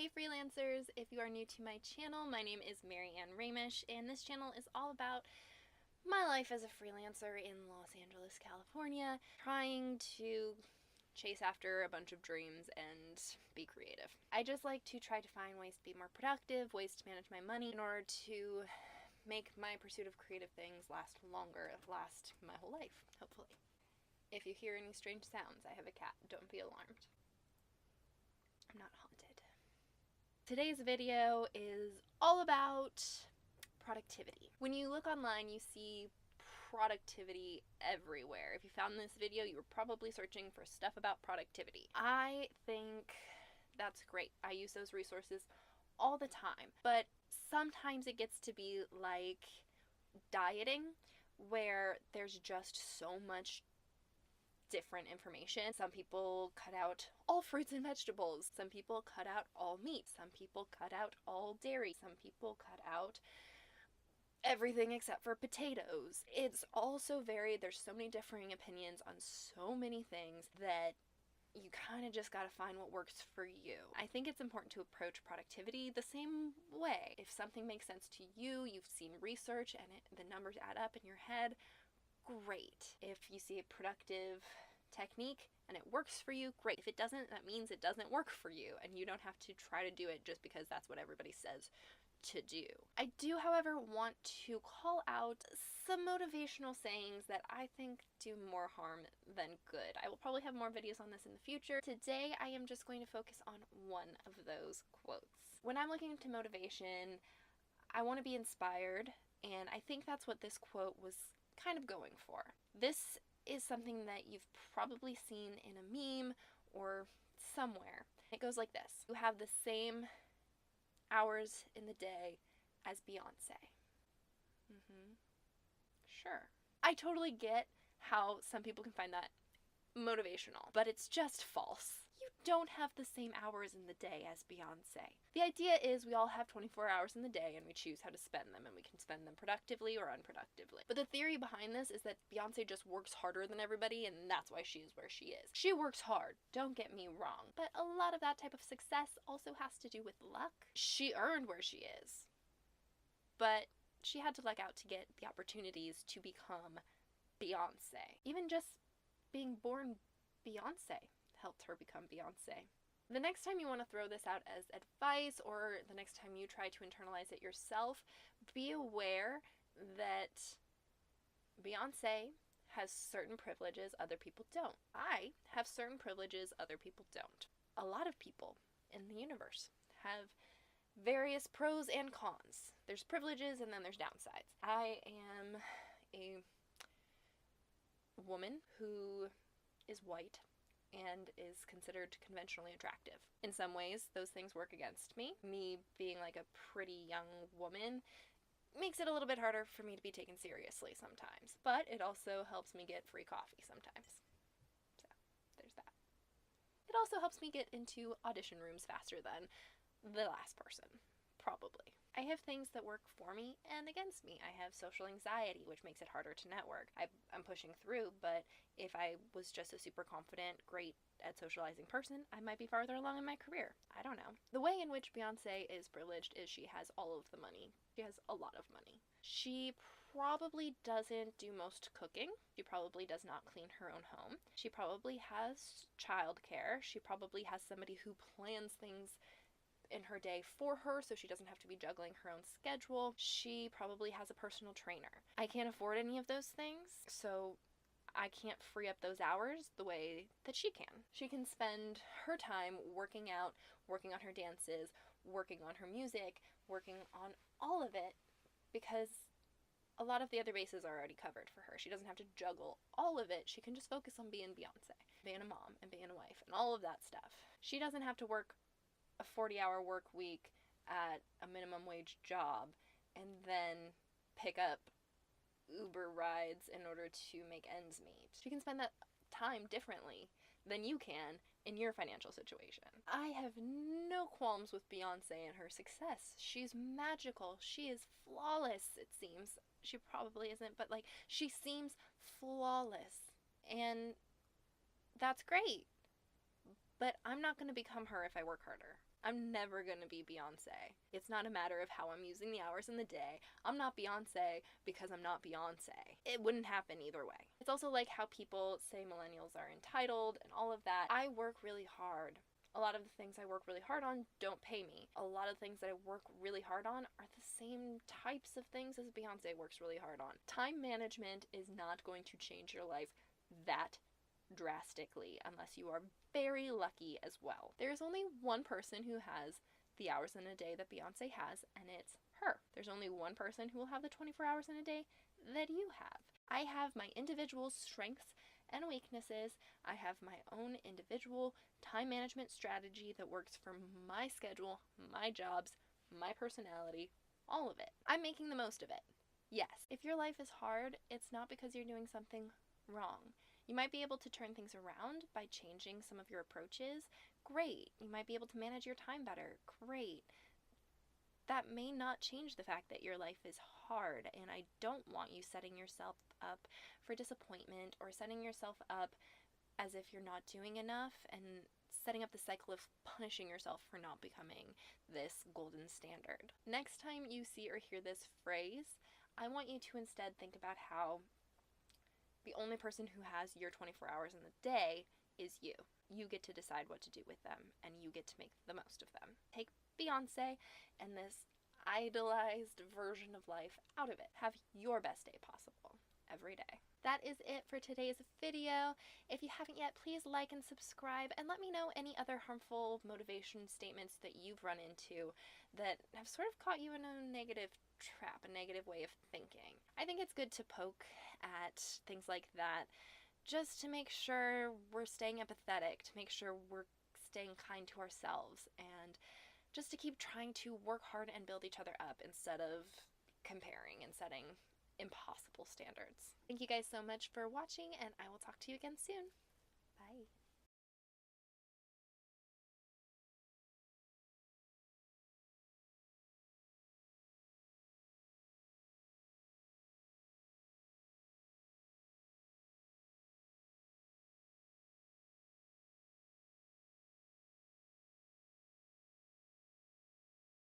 Hey freelancers, if you are new to my channel, my name is Marianne Ramish, and this channel is all about my life as a freelancer in Los Angeles, California, trying to chase after a bunch of dreams and be creative. I just like to try to find ways to be more productive, ways to manage my money in order to make my pursuit of creative things last longer, last my whole life, hopefully. If you hear any strange sounds, I have a cat. Don't be alarmed. I'm not haunted. Today's video is all about productivity. When you look online, you see productivity everywhere. If you found this video, you were probably searching for stuff about productivity. I think that's great. I use those resources all the time, but sometimes it gets to be like dieting, where there's just so much different information. Some people cut out all fruits and vegetables. Some people cut out all meat. Some people cut out all dairy. Some people cut out everything except for potatoes. It's all so varied. There's so many differing opinions on so many things that you kind of just gotta find what works for you. I think it's important to approach productivity the same way. If something makes sense to you, you've seen research and the numbers add up in your head, great. If you see a productive technique and it works for you, great. If it doesn't, that means it doesn't work for you and you don't have to try to do it just because that's what everybody says to do. I do, however, want to call out some motivational sayings that I think do more harm than good. I will probably have more videos on this in the future. Today, I am just going to focus on one of those quotes. When I'm looking into motivation, I want to be inspired, and I think that's what this quote was kind of going for. This is something that you've probably seen in a meme or somewhere. It goes like this: you have the same hours in the day as Beyonce. Sure. I totally get how some people can find that motivational, but it's just false. You don't have the same hours in the day as Beyonce. The idea is we all have 24 hours in the day and we choose how to spend them, and we can spend them productively or unproductively. But the theory behind this is that Beyonce just works harder than everybody, and that's why she is where she is. She works hard, don't get me wrong, but a lot of that type of success also has to do with luck. She earned where she is, but she had to luck out to get the opportunities to become Beyonce. Even just being born Beyonce helped her become Beyonce. The next time you want to throw this out as advice, or the next time you try to internalize it yourself, be aware that Beyonce has certain privileges other people don't. I have certain privileges other people don't. A lot of people in the universe have various pros and cons. There's privileges and then there's downsides. I am a woman who is white and is considered conventionally attractive. In some ways, those things work against me. Me being like a pretty young woman makes it a little bit harder for me to be taken seriously sometimes, but it also helps me get free coffee sometimes. So, there's that. It also helps me get into audition rooms faster than the last person, probably. I have things that work for me and against me. I have social anxiety, which makes it harder to network. I'm pushing through, but if I was just a super confident, great at socializing person, I might be farther along in my career. I don't know. The way in which Beyonce is privileged is she has all of the money. She has a lot of money. She probably doesn't do most cooking. She probably does not clean her own home. She probably has childcare. She probably has somebody who plans things in her day for her so she doesn't have to be juggling her own schedule. She probably has a personal trainer. I can't afford any of those things, so I can't free up those hours the way that she can. She can spend her time working out, working on her dances, working on her music, working on all of it, because a lot of the other bases are already covered for her. She doesn't have to juggle all of it. She can just focus on being Beyonce, being a mom, and being a wife, and all of that stuff. She doesn't have to work a 40-hour work week at a minimum wage job and then pick up Uber rides in order to make ends meet. She can spend that time differently than you can in your financial situation. I have no qualms with Beyonce and her success. She's magical. She is flawless, it seems. She probably isn't, but like, she seems flawless. And that's great. But I'm not going to become her if I work harder. I'm never gonna be Beyonce. It's not a matter of how I'm using the hours in the day. I'm not Beyonce because I'm not Beyonce. It wouldn't happen either way. It's also like how people say millennials are entitled and all of that. I work really hard. A lot of the things I work really hard on don't pay me. A lot of things that I work really hard on are the same types of things as Beyonce works really hard on. Time management is not going to change your life that drastically unless you are very lucky as well. There's only one person who has the hours in a day that Beyonce has, and it's her. There's only one person who will have the 24 hours in a day that you have. I have my individual strengths and weaknesses. I have my own individual time management strategy that works for my schedule, my jobs, my personality, all of it. I'm making the most of it. Yes, if your life is hard, it's not because you're doing something wrong. You might be able to turn things around by changing some of your approaches. Great. You might be able to manage your time better. Great. That may not change the fact that your life is hard, and I don't want you setting yourself up for disappointment or setting yourself up as if you're not doing enough and setting up the cycle of punishing yourself for not becoming this golden standard. Next time you see or hear this phrase, I want you to instead think about how the only person who has your 24 hours in the day is you. You get to decide what to do with them, and you get to make the most of them. Take Beyonce and this idolized version of life out of it. Have your best day possible every day. That is it for today's video. If you haven't yet, please like and subscribe, and let me know any other harmful motivation statements that you've run into that have sort of caught you in a negative trap, a negative way of thinking. I think it's good to poke at things like that just to make sure we're staying empathetic, to make sure we're staying kind to ourselves, and just to keep trying to work hard and build each other up instead of comparing and setting impossible standards. Thank you guys so much for watching, and I will talk to you again soon.